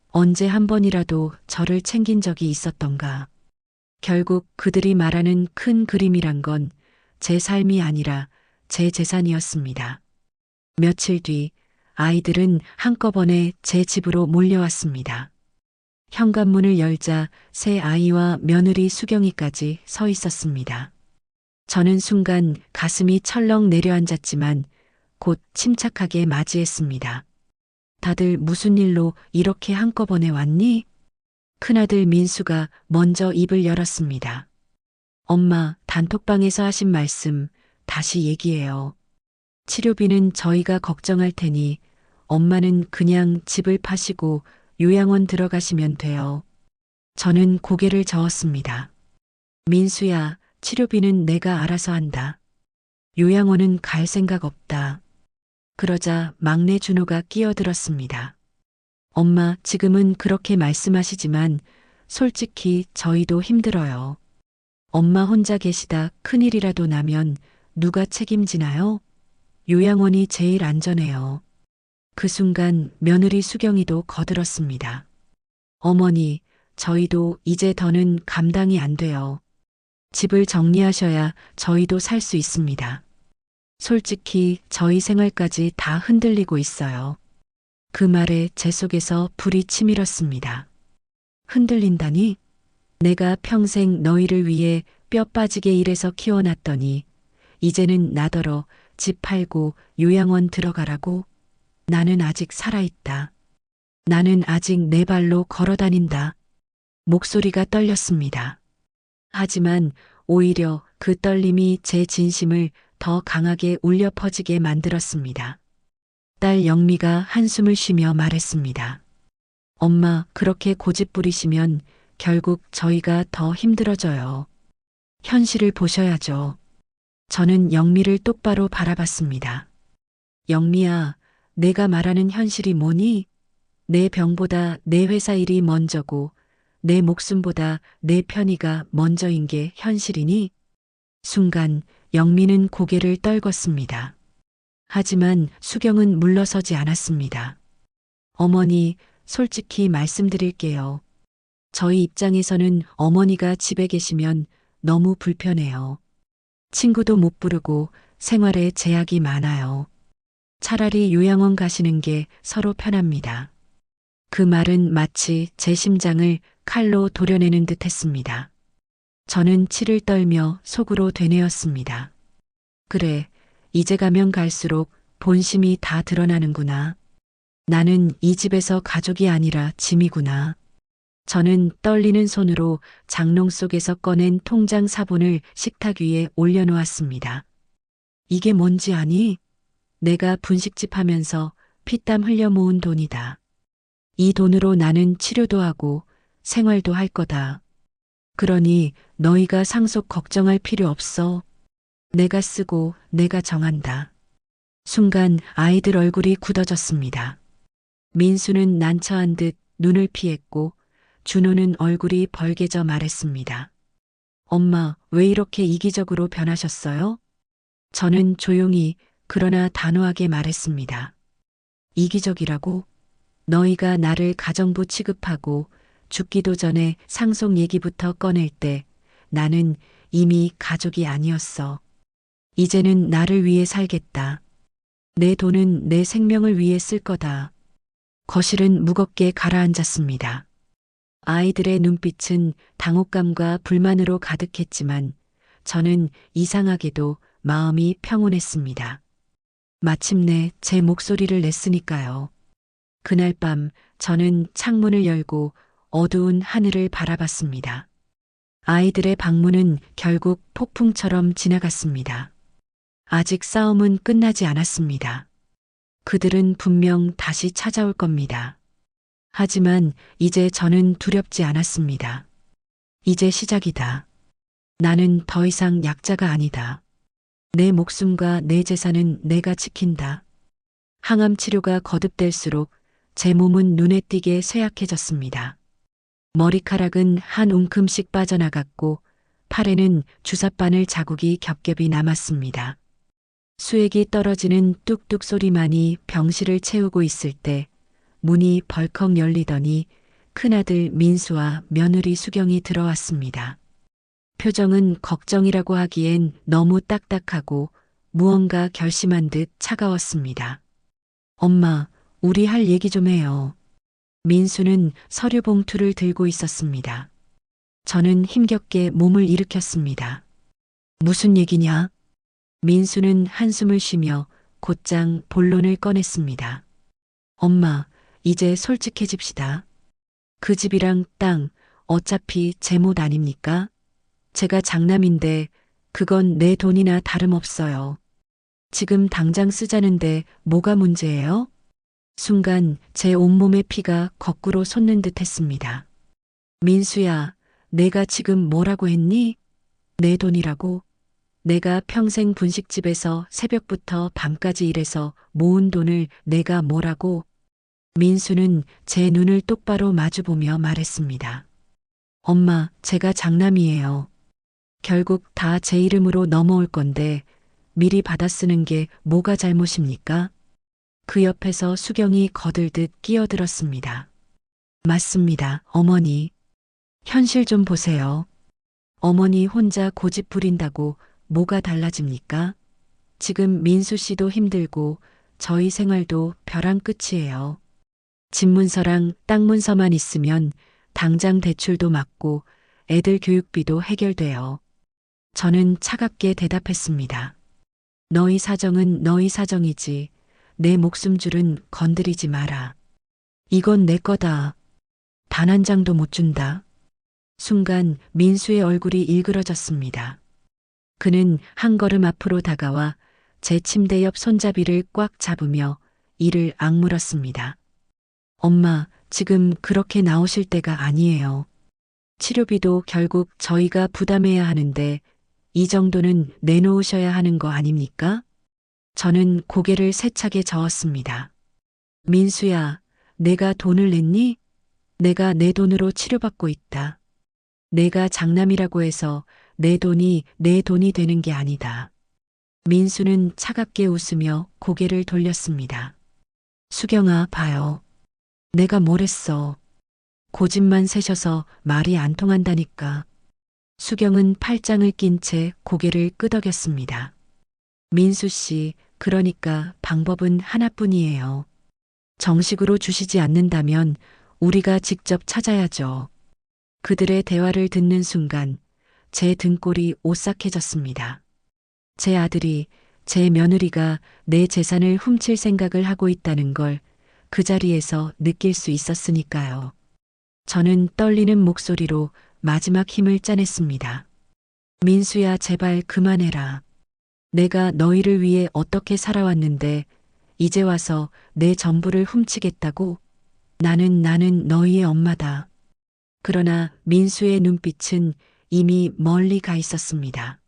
언제 한 번이라도 저를 챙긴 적이 있었던가. 결국 그들이 말하는 큰 그림이란 건 제 삶이 아니라 제 재산이었습니다. 며칠 뒤 아이들은 한꺼번에 제 집으로 몰려왔습니다. 현관문을 열자 새 아이와 며느리 수경이까지 서 있었습니다. 저는 순간 가슴이 철렁 내려앉았지만 곧 침착하게 맞이했습니다. 다들 무슨 일로 이렇게 한꺼번에 왔니? 큰아들 민수가 먼저 입을 열었습니다. 엄마, 단톡방에서 하신 말씀 다시 얘기해요. 치료비는 저희가 걱정할 테니 엄마는 그냥 집을 파시고 요양원 들어가시면 돼요. 저는 고개를 저었습니다. 민수야, 치료비는 내가 알아서 한다. 요양원은 갈 생각 없다. 그러자 막내 준호가 끼어들었습니다. 엄마, 지금은 그렇게 말씀하시지만 솔직히 저희도 힘들어요. 엄마 혼자 계시다 큰일이라도 나면 누가 책임지나요? 요양원이 제일 안전해요. 그 순간 며느리 수경이도 거들었습니다. 어머니, 저희도 이제 더는 감당이 안 돼요. 집을 정리하셔야 저희도 살 수 있습니다. 솔직히 저희 생활까지 다 흔들리고 있어요. 그 말에 제 속에서 불이 치밀었습니다. 흔들린다니? 내가 평생 너희를 위해 뼈 빠지게 일해서 키워놨더니 이제는 나더러 집 팔고 요양원 들어가라고? 나는 아직 살아있다. 나는 아직 내 발로 걸어 다닌다. 목소리가 떨렸습니다. 하지만 오히려 그 떨림이 제 진심을 더 강하게 울려 퍼지게 만들었습니다. 딸 영미가 한숨을 쉬며 말했습니다. 엄마, 그렇게 고집 부리시면 결국 저희가 더 힘들어져요. 현실을 보셔야죠. 저는 영미를 똑바로 바라봤습니다. 영미야, 내가 말하는 현실이 뭐니? 내 병보다 내 회사 일이 먼저고 내 목숨보다 내 편의가 먼저인 게 현실이니? 순간 영미는 고개를 떨궜습니다. 하지만 수경은 물러서지 않았습니다. 어머니, 솔직히 말씀드릴게요. 저희 입장에서는 어머니가 집에 계시면 너무 불편해요. 친구도 못 부르고 생활에 제약이 많아요. 차라리 요양원 가시는 게 서로 편합니다. 그 말은 마치 제 심장을 칼로 도려내는 듯 했습니다. 저는 치를 떨며 속으로 되뇌었습니다. 그래, 이제 가면 갈수록 본심이 다 드러나는구나. 나는 이 집에서 가족이 아니라 짐이구나. 저는 떨리는 손으로 장롱 속에서 꺼낸 통장 사본을 식탁 위에 올려놓았습니다. 이게 뭔지 아니? 내가 분식집 하면서 피땀 흘려 모은 돈이다. 이 돈으로 나는 치료도 하고 생활도 할 거다. 그러니 너희가 상속 걱정할 필요 없어. 내가 쓰고 내가 정한다. 순간 아이들 얼굴이 굳어졌습니다. 민수는 난처한 듯 눈을 피했고 준호는 얼굴이 벌개져 말했습니다. 엄마, 왜 이렇게 이기적으로 변하셨어요? 저는 조용히 그러나 단호하게 말했습니다. 이기적이라고? 너희가 나를 가정부 취급하고 죽기도 전에 상속 얘기부터 꺼낼 때 나는 이미 가족이 아니었어. 이제는 나를 위해 살겠다. 내 돈은 내 생명을 위해 쓸 거다. 거실은 무겁게 가라앉았습니다. 아이들의 눈빛은 당혹감과 불만으로 가득했지만 저는 이상하게도 마음이 평온했습니다. 마침내 제 목소리를 냈으니까요. 그날 밤 저는 창문을 열고 어두운 하늘을 바라봤습니다. 아이들의 방문은 결국 폭풍처럼 지나갔습니다. 아직 싸움은 끝나지 않았습니다. 그들은 분명 다시 찾아올 겁니다. 하지만 이제 저는 두렵지 않았습니다. 이제 시작이다. 나는 더 이상 약자가 아니다. 내 목숨과 내 재산은 내가 지킨다. 항암 치료가 거듭될수록 제 몸은 눈에 띄게 쇠약해졌습니다. 머리카락은 한 움큼씩 빠져나갔고 팔에는 주사바늘 자국이 겹겹이 남았습니다. 수액이 떨어지는 뚝뚝 소리만이 병실을 채우고 있을 때 문이 벌컥 열리더니 큰아들 민수와 며느리 수경이 들어왔습니다. 표정은 걱정이라고 하기엔 너무 딱딱하고 무언가 결심한 듯 차가웠습니다. 엄마, 우리 할 얘기 좀 해요. 민수는 서류 봉투를 들고 있었습니다. 저는 힘겹게 몸을 일으켰습니다. 무슨 얘기냐? 민수는 한숨을 쉬며 곧장 본론을 꺼냈습니다. 엄마, 이제 솔직해집시다. 그 집이랑 땅 어차피 제 못 아닙니까? 제가 장남인데 그건 내 돈이나 다름없어요. 지금 당장 쓰자는데 뭐가 문제예요? 순간 제 온몸의 피가 거꾸로 솟는 듯 했습니다. 민수야, 내가 지금 뭐라고 했니? 내 돈이라고? 내가 평생 분식집에서 새벽부터 밤까지 일해서 모은 돈을 내가 뭐라고? 민수는 제 눈을 똑바로 마주보며 말했습니다. 엄마, 제가 장남이에요. 결국 다 제 이름으로 넘어올 건데 미리 받아 쓰는 게 뭐가 잘못입니까? 그 옆에서 수경이 거들듯 끼어들었습니다. 맞습니다, 어머니. 현실 좀 보세요. 어머니 혼자 고집 부린다고 뭐가 달라집니까? 지금 민수 씨도 힘들고 저희 생활도 벼랑 끝이에요. 집 문서랑 땅 문서만 있으면 당장 대출도 막고 애들 교육비도 해결돼요. 저는 차갑게 대답했습니다. 너희 사정은 너희 사정이지. 내 목숨줄은 건드리지 마라. 이건 내 거다. 단 한 장도 못 준다. 순간 민수의 얼굴이 일그러졌습니다. 그는 한 걸음 앞으로 다가와 제 침대 옆 손잡이를 꽉 잡으며 이를 악물었습니다. 엄마, 지금 그렇게 나오실 때가 아니에요. 치료비도 결국 저희가 부담해야 하는데 이 정도는 내놓으셔야 하는 거 아닙니까? 저는 고개를 세차게 저었습니다. 민수야, 내가 돈을 냈니? 내가 내 돈으로 치료받고 있다. 내가 장남이라고 해서 내 돈이 내 돈이 되는 게 아니다. 민수는 차갑게 웃으며 고개를 돌렸습니다. 수경아, 봐요. 내가 뭘 했어. 고집만 세셔서 말이 안 통한다니까. 수경은 팔짱을 낀 채 고개를 끄덕였습니다. 민수 씨, 그러니까 방법은 하나뿐이에요. 정식으로 주시지 않는다면 우리가 직접 찾아야죠. 그들의 대화를 듣는 순간 제 등골이 오싹해졌습니다. 제 아들이, 제 며느리가 내 재산을 훔칠 생각을 하고 있다는 걸 그 자리에서 느낄 수 있었으니까요. 저는 떨리는 목소리로 마지막 힘을 짜냈습니다. 민수야, 제발 그만해라. 내가 너희를 위해 어떻게 살아왔는데 이제 와서 내 전부를 훔치겠다고? 나는 너희의 엄마다. 그러나 민수의 눈빛은 이미 멀리 가 있었습니다.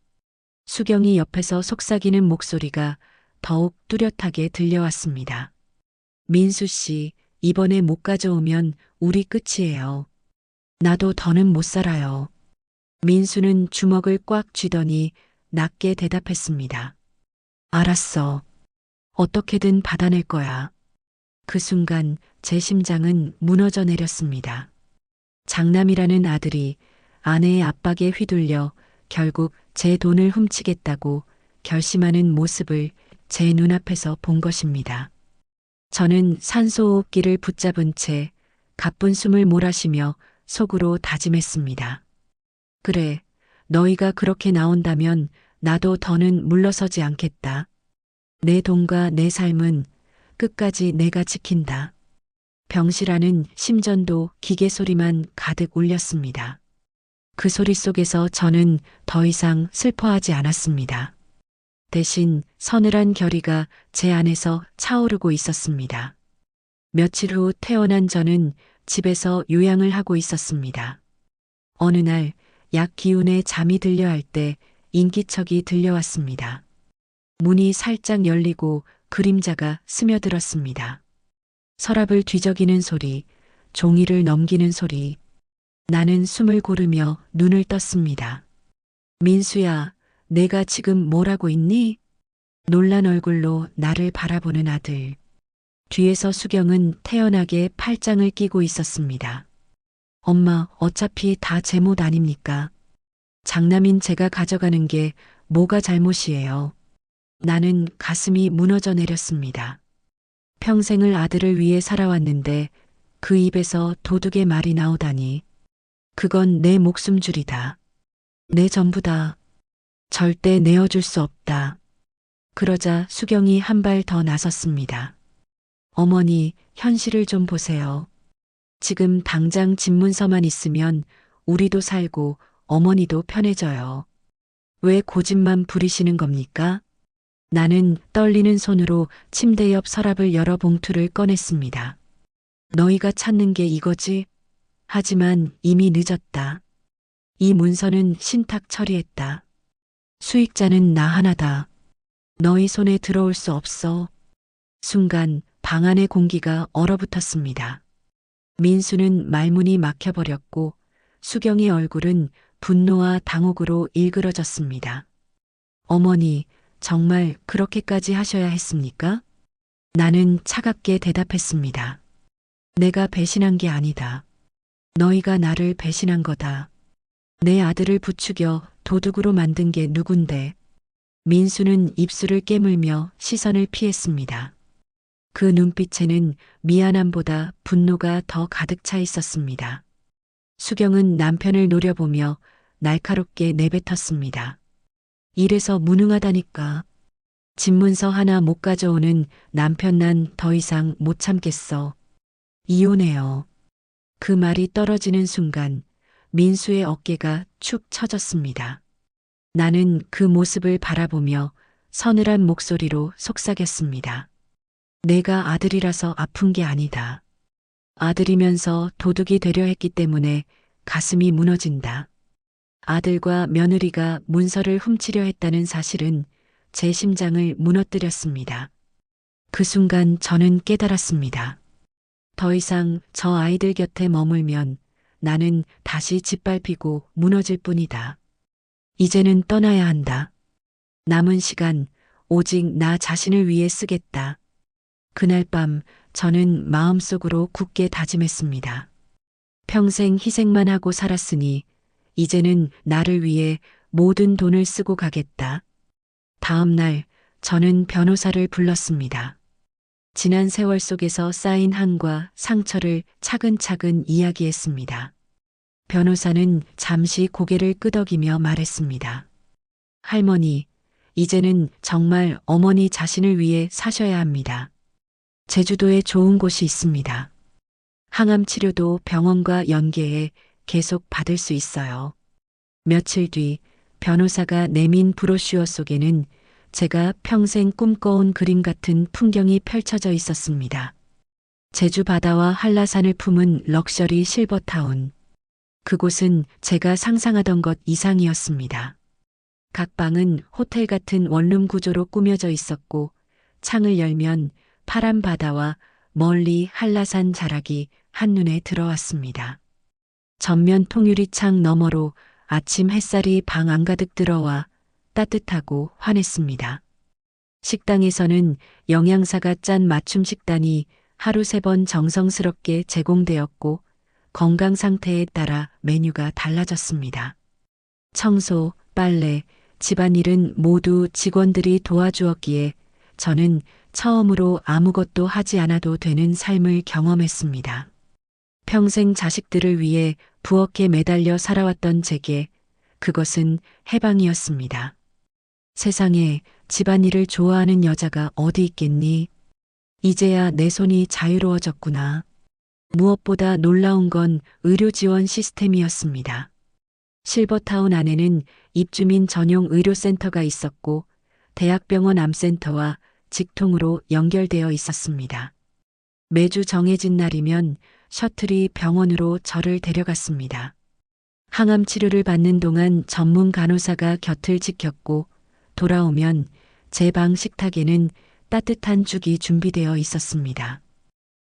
수경이 옆에서 속삭이는 목소리가 더욱 뚜렷하게 들려왔습니다. 민수 씨, 이번에 못 가져오면 우리 끝이에요. 나도 더는 못 살아요. 민수는 주먹을 꽉 쥐더니 낮게 대답했습니다. 알았어. 어떻게든 받아낼 거야. 그 순간 제 심장은 무너져 내렸습니다. 장남이라는 아들이 아내의 압박에 휘둘려 결국 제 돈을 훔치겠다고 결심하는 모습을 제 눈앞에서 본 것입니다. 저는 산소호흡기를 붙잡은 채 가쁜 숨을 몰아쉬며 속으로 다짐했습니다. 그래, 너희가 그렇게 나온다면 나도 더는 물러서지 않겠다. 내 돈과 내 삶은 끝까지 내가 지킨다. 병실안은 심전도 기계 소리만 가득 울렸습니다. 그 소리 속에서 저는 더 이상 슬퍼하지 않았습니다. 대신 서늘한 결의가 제 안에서 차오르고 있었습니다. 며칠 후 태어난 저는 집에서 요양을 하고 있었습니다. 어느 날 약 기운에 잠이 들려 할 때 인기척이 들려왔습니다. 문이 살짝 열리고 그림자가 스며들었습니다. 서랍을 뒤적이는 소리, 종이를 넘기는 소리. 나는 숨을 고르며 눈을 떴습니다. 민수야, 내가 지금 뭘 하고 있니? 놀란 얼굴로 나를 바라보는 아들. 뒤에서 수경은 태연하게 팔짱을 끼고 있었습니다. 엄마, 어차피 다 제 못 아닙니까? 장남인 제가 가져가는 게 뭐가 잘못이에요. 나는 가슴이 무너져 내렸습니다. 평생을 아들을 위해 살아왔는데 그 입에서 도둑의 말이 나오다니. 그건 내 목숨줄이다. 내 전부다. 절대 내어줄 수 없다. 그러자 수경이 한 발 더 나섰습니다. 어머니, 현실을 좀 보세요. 지금 당장 집문서만 있으면 우리도 살고 어머니도 편해져요. 왜 고집만 부리시는 겁니까? 나는 떨리는 손으로 침대 옆 서랍을 열어 봉투를 꺼냈습니다. 너희가 찾는 게 이거지? 하지만 이미 늦었다. 이 문서는 신탁 처리했다. 수익자는 나 하나다. 너희 손에 들어올 수 없어. 순간 방 안의 공기가 얼어붙었습니다. 민수는 말문이 막혀버렸고 수경의 얼굴은 분노와 당혹으로 일그러졌습니다. 어머니, 정말 그렇게까지 하셔야 했습니까? 나는 차갑게 대답했습니다. 내가 배신한 게 아니다. 너희가 나를 배신한 거다. 내 아들을 부추겨 도둑으로 만든 게 누군데. 민수는 입술을 깨물며 시선을 피했습니다. 그 눈빛에는 미안함보다 분노가 더 가득 차 있었습니다. 수경은 남편을 노려보며 날카롭게 내뱉었습니다. 이래서 무능하다니까. 집문서 하나 못 가져오는 남편 난 더 이상 못 참겠어. 이혼해요. 그 말이 떨어지는 순간 민수의 어깨가 축 처졌습니다. 나는 그 모습을 바라보며 서늘한 목소리로 속삭였습니다. 내가 아들이라서 아픈 게 아니다. 아들이면서 도둑이 되려 했기 때문에 가슴이 무너진다. 아들과 며느리가 문서를 훔치려 했다는 사실은 제 심장을 무너뜨렸습니다. 그 순간 저는 깨달았습니다. 더 이상 저 아이들 곁에 머물면 나는 다시 짓밟히고 무너질 뿐이다. 이제는 떠나야 한다. 남은 시간 오직 나 자신을 위해 쓰겠다. 그날 밤 저는 마음속으로 굳게 다짐했습니다. 평생 희생만 하고 살았으니 이제는 나를 위해 모든 돈을 쓰고 가겠다. 다음 날 저는 변호사를 불렀습니다. 지난 세월 속에서 쌓인 한과 상처를 차근차근 이야기했습니다. 변호사는 잠시 고개를 끄덕이며 말했습니다. 할머니, 이제는 정말 어머니 자신을 위해 사셔야 합니다. 제주도에 좋은 곳이 있습니다. 항암 치료도 병원과 연계해 계속 받을 수 있어요. 며칠 뒤 변호사가 내민 브로슈어 속에는 제가 평생 꿈꿔온 그림 같은 풍경이 펼쳐져 있었습니다. 제주 바다와 한라산을 품은 럭셔리 실버타운. 그곳은 제가 상상하던 것 이상이었습니다. 각 방은 호텔 같은 원룸 구조로 꾸며져 있었고 창을 열면 파란 바다와 멀리 한라산 자락이 한눈에 들어왔습니다. 전면 통유리 창 너머로 아침 햇살이 방 안가득 들어와 따뜻하고 환했습니다. 식당에서는 영양사가 짠 맞춤 식단이 하루 3번 정성스럽게 제공되었고 건강 상태에 따라 메뉴가 달라졌습니다. 청소, 빨래, 집안일은 모두 직원들이 도와주었기에 저는 처음으로 아무것도 하지 않아도 되는 삶을 경험했습니다. 평생 자식들을 위해 부엌에 매달려 살아왔던 제게 그것은 해방이었습니다. 세상에 집안일을 좋아하는 여자가 어디 있겠니? 이제야 내 손이 자유로워졌구나. 무엇보다 놀라운 건 의료 지원 시스템이었습니다. 실버타운 안에는 입주민 전용 의료센터가 있었고 대학병원 암센터와 직통으로 연결되어 있었습니다. 매주 정해진 날이면 셔틀이 병원으로 저를 데려갔습니다. 항암 치료를 받는 동안 전문 간호사가 곁을 지켰고 돌아오면 제 방 식탁에는 따뜻한 죽이 준비되어 있었습니다.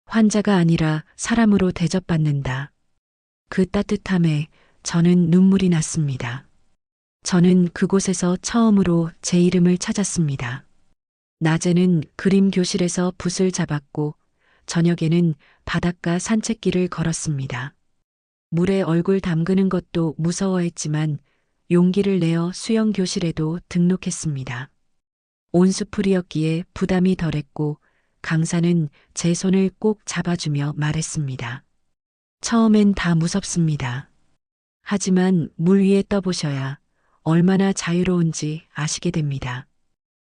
환자가 아니라 사람으로 대접받는다. 그 따뜻함에 저는 눈물이 났습니다. 저는 그곳에서 처음으로 제 이름을 찾았습니다. 낮에는 그림 교실에서 붓을 잡았고 저녁에는 바닷가 산책길을 걸었습니다. 물에 얼굴 담그는 것도 무서워했지만 용기를 내어 수영 교실에도 등록했습니다. 온수풀이었기에 부담이 덜했고 강사는 제 손을 꼭 잡아주며 말했습니다. 처음엔 다 무섭습니다. 하지만 물 위에 떠보셔야 얼마나 자유로운지 아시게 됩니다.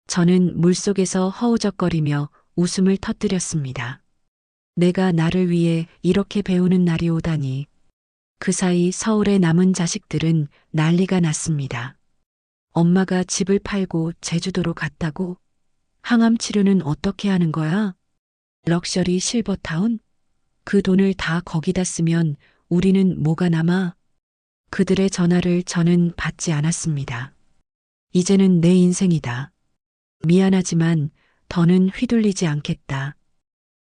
저는 물속에서 허우적거리며 웃음을 터뜨렸습니다. 내가 나를 위해 이렇게 배우는 날이 오다니. 그 사이 서울에 남은 자식들은 난리가 났습니다. 엄마가 집을 팔고 제주도로 갔다고? 항암 치료는 어떻게 하는 거야? 럭셔리 실버타운? 그 돈을 다 거기다 쓰면 우리는 뭐가 남아? 그들의 전화를 저는 받지 않았습니다. 이제는 내 인생이다. 미안하지만 더는 휘둘리지 않겠다.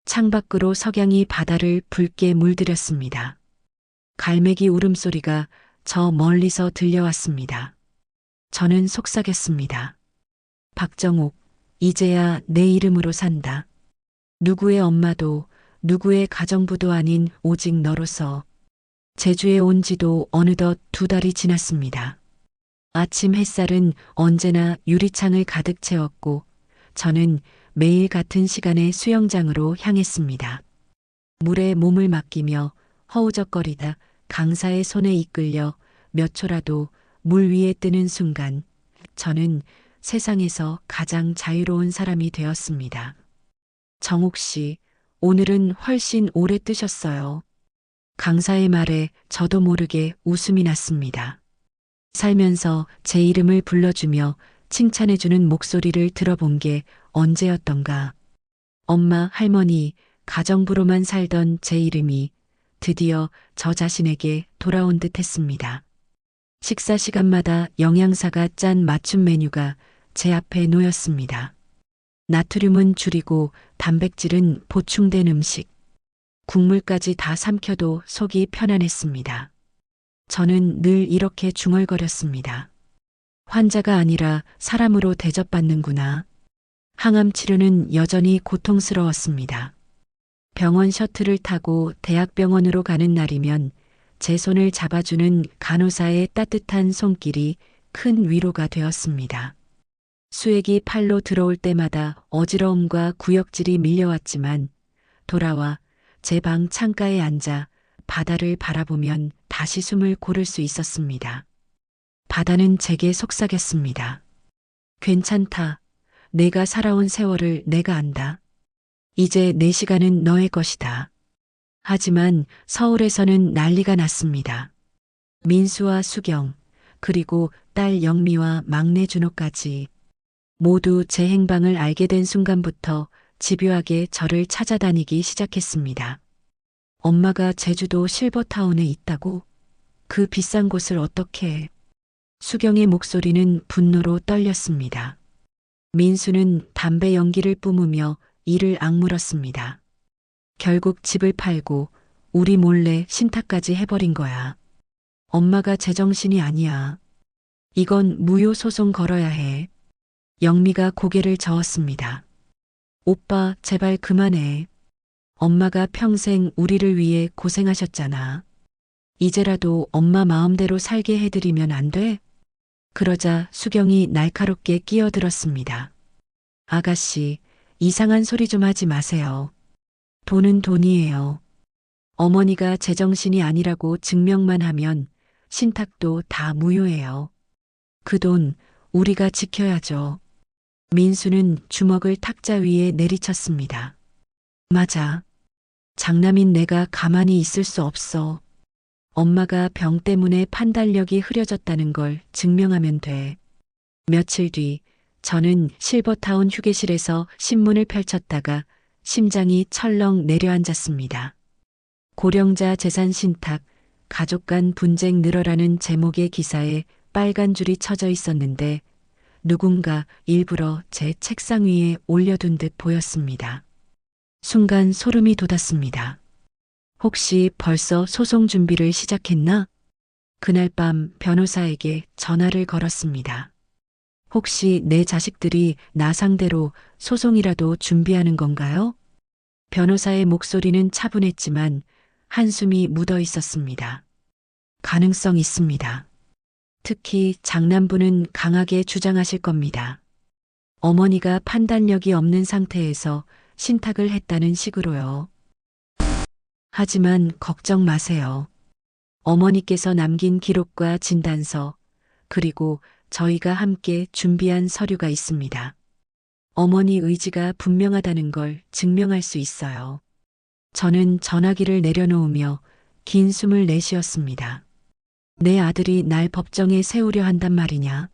창밖으로 석양이 바다를 붉게 물들였습니다. 갈매기 울음소리가 저 멀리서 들려왔습니다. 저는 속삭였습니다. 박정옥, 이제야 내 이름으로 산다. 누구의 엄마도 누구의 가정부도 아닌 오직 너로서. 제주에 온 지도 어느덧 2달이 지났습니다. 아침 햇살은 언제나 유리창을 가득 채웠고 저는 매일 같은 시간에 수영장으로 향했습니다. 물에 몸을 맡기며 허우적거리다 강사의 손에 이끌려 몇 초라도 물 위에 뜨는 순간 저는 세상에서 가장 자유로운 사람이 되었습니다. 정옥 씨, 오늘은 훨씬 오래 뜨셨어요. 강사의 말에 저도 모르게 웃음이 났습니다. 살면서 제 이름을 불러주며 칭찬해주는 목소리를 들어본 게 언제였던가. 엄마, 할머니, 가정부로만 살던 제 이름이 드디어 저 자신에게 돌아온 듯 했습니다. 식사 시간마다 영양사가 짠 맞춤 메뉴가 제 앞에 놓였습니다. 나트륨은 줄이고 단백질은 보충된 음식. 국물까지 다 삼켜도 속이 편안했습니다. 저는 늘 이렇게 중얼거렸습니다. 환자가 아니라 사람으로 대접받는구나. 항암 치료는 여전히 고통스러웠습니다. 병원 셔틀을 타고 대학병원으로 가는 날이면 제 손을 잡아주는 간호사의 따뜻한 손길이 큰 위로가 되었습니다. 수액이 팔로 들어올 때마다 어지러움과 구역질이 밀려왔지만 돌아와 제 방 창가에 앉아 바다를 바라보면 다시 숨을 고를 수 있었습니다. 바다는 제게 속삭였습니다. 괜찮다. 내가 살아온 세월을 내가 안다. 이제 내 시간은 너의 것이다. 하지만 서울에서는 난리가 났습니다. 민수와 수경, 그리고 딸 영미와 막내 준호까지 모두 제 행방을 알게 된 순간부터 집요하게 저를 찾아다니기 시작했습니다. 엄마가 제주도 실버타운에 있다고? 그 비싼 곳을 어떻게 해? 수경의 목소리는 분노로 떨렸습니다. 민수는 담배 연기를 뿜으며 이를 악물었습니다. 결국 집을 팔고 우리 몰래 신탁까지 해버린 거야. 엄마가 제정신이 아니야. 이건 무효 소송 걸어야 해. 영미가 고개를 저었습니다. 오빠, 제발 그만해. 엄마가 평생 우리를 위해 고생하셨잖아. 이제라도 엄마 마음대로 살게 해드리면 안 돼? 그러자 수경이 날카롭게 끼어들었습니다. 아가씨, 이상한 소리 좀 하지 마세요. 돈은 돈이에요. 어머니가 제정신이 아니라고 증명만 하면 신탁도 다 무효예요. 그 돈 우리가 지켜야죠. 민수는 주먹을 탁자 위에 내리쳤습니다. 맞아. 장남인 내가 가만히 있을 수 없어. 엄마가 병 때문에 판단력이 흐려졌다는 걸 증명하면 돼. 며칠 뒤 저는 실버타운 휴게실에서 신문을 펼쳤다가 심장이 철렁 내려앉았습니다. 고령자 재산 신탁, 가족 간 분쟁 늘어라는 제목의 기사에 빨간 줄이 쳐져 있었는데 누군가 일부러 제 책상 위에 올려둔 듯 보였습니다. 순간 소름이 돋았습니다. 혹시 벌써 소송 준비를 시작했나? 그날 밤 변호사에게 전화를 걸었습니다. 혹시 내 자식들이 나 상대로 소송이라도 준비하는 건가요? 변호사의 목소리는 차분했지만 한숨이 묻어 있었습니다. 가능성 있습니다. 특히 장남부는 강하게 주장하실 겁니다. 어머니가 판단력이 없는 상태에서 신탁을 했다는 식으로요. 하지만 걱정 마세요. 어머니께서 남긴 기록과 진단서, 그리고 저희가 함께 준비한 서류가 있습니다. 어머니 의지가 분명하다는 걸 증명할 수 있어요. 저는 전화기를 내려놓으며 긴 숨을 내쉬었습니다. 내 아들이 날 법정에 세우려 한단 말이냐?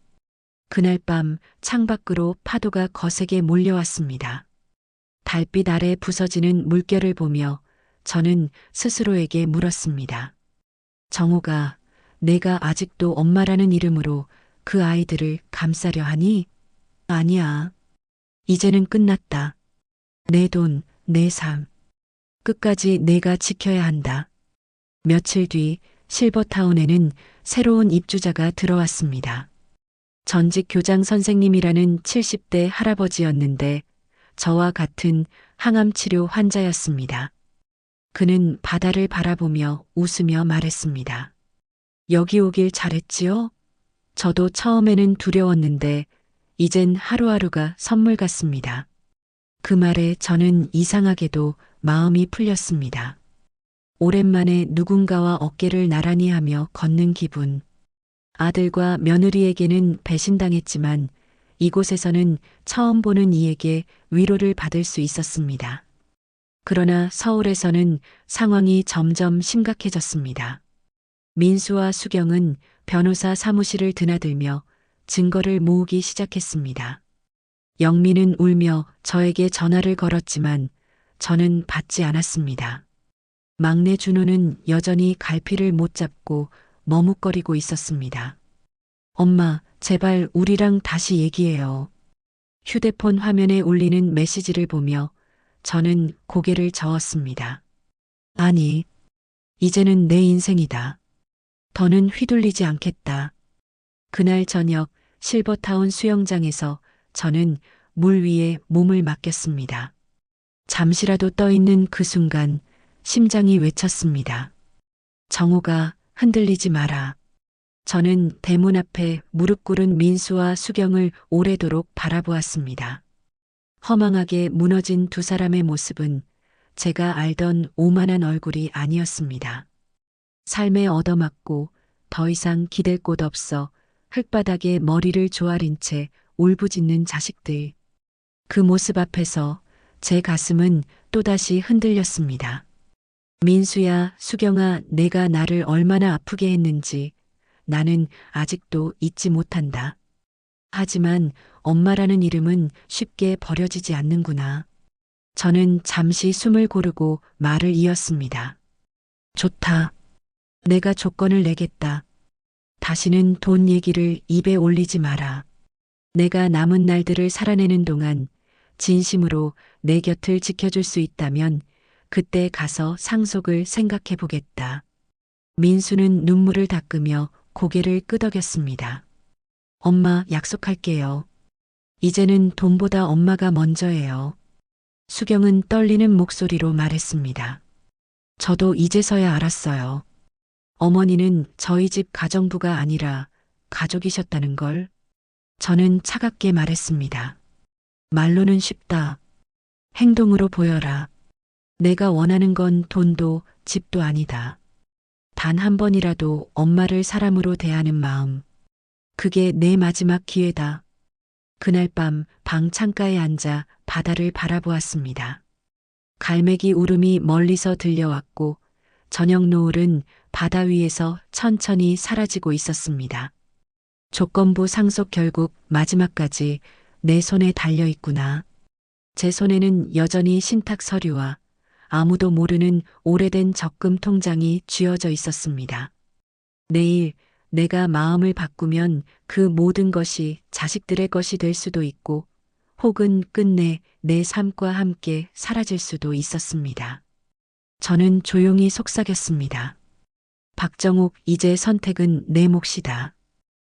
그날 밤 창밖으로 파도가 거세게 몰려왔습니다. 달빛 아래 부서지는 물결을 보며 저는 스스로에게 물었습니다. 정호가, 내가 아직도 엄마라는 이름으로 그 아이들을 감싸려 하니? 아니야. 이제는 끝났다. 내 돈, 내 삶. 끝까지 내가 지켜야 한다. 며칠 뒤 실버타운에는 새로운 입주자가 들어왔습니다. 전직 교장 선생님이라는 70대 할아버지였는데 저와 같은 항암 치료 환자였습니다. 그는 바다를 바라보며 웃으며 말했습니다. 여기 오길 잘했지요? 저도 처음에는 두려웠는데 이젠 하루하루가 선물 같습니다. 그 말에 저는 이상하게도 마음이 풀렸습니다. 오랜만에 누군가와 어깨를 나란히 하며 걷는 기분. 아들과 며느리에게는 배신당했지만 이곳에서는 처음 보는 이에게 위로를 받을 수 있었습니다. 그러나 서울에서는 상황이 점점 심각해졌습니다. 민수와 수경은 변호사 사무실을 드나들며 증거를 모으기 시작했습니다. 영민은 울며 저에게 전화를 걸었지만 저는 받지 않았습니다. 막내 준호는 여전히 갈피를 못 잡고 머뭇거리고 있었습니다. 엄마, 제발 우리랑 다시 얘기해요. 휴대폰 화면에 울리는 메시지를 보며 저는 고개를 저었습니다. 아니, 이제는 내 인생이다. 더는 휘둘리지 않겠다. 그날 저녁 실버타운 수영장에서 저는 물 위에 몸을 맡겼습니다. 잠시라도 떠있는 그 순간 심장이 외쳤습니다. 정호가 흔들리지 마라. 저는 대문 앞에 무릎 꿇은 민수와 수경을 오래도록 바라보았습니다. 허망하게 무너진 두 사람의 모습은 제가 알던 오만한 얼굴이 아니었습니다. 삶에 얻어맞고 더 이상 기댈 곳 없어 흙바닥에 머리를 조아린 채 울부짖는 자식들. 그 모습 앞에서 제 가슴은 또다시 흔들렸습니다. 민수야, 수경아, 내가 나를 얼마나 아프게 했는지 나는 아직도 잊지 못한다. 하지만 엄마라는 이름은 쉽게 버려지지 않는구나. 저는 잠시 숨을 고르고 말을 이었습니다. 좋다. 내가 조건을 내겠다. 다시는 돈 얘기를 입에 올리지 마라. 내가 남은 날들을 살아내는 동안 진심으로 내 곁을 지켜줄 수 있다면 그때 가서 상속을 생각해 보겠다. 민수는 눈물을 닦으며 고개를 끄덕였습니다. 엄마, 약속할게요. 이제는 돈보다 엄마가 먼저예요. 수경은 떨리는 목소리로 말했습니다. 저도 이제서야 알았어요. 어머니는 저희 집 가정부가 아니라 가족이셨다는 걸. 저는 차갑게 말했습니다. 말로는 쉽다. 행동으로 보여라. 내가 원하는 건 돈도 집도 아니다. 단 한 번이라도 엄마를 사람으로 대하는 마음. 그게 내 마지막 기회다. 그날 밤 방 창가에 앉아 바다를 바라보았습니다. 갈매기 울음이 멀리서 들려왔고 저녁 노을은 바다 위에서 천천히 사라지고 있었습니다. 조건부 상속 결국 마지막까지 내 손에 달려 있구나. 제 손에는 여전히 신탁 서류와 아무도 모르는 오래된 적금 통장이 쥐어져 있었습니다. 내일 내가 마음을 바꾸면 그 모든 것이 자식들의 것이 될 수도 있고 혹은 끝내 내 삶과 함께 사라질 수도 있었습니다. 저는 조용히 속삭였습니다. 박정욱, 이제 선택은 내 몫이다.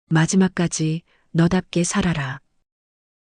마지막까지 너답게 살아라.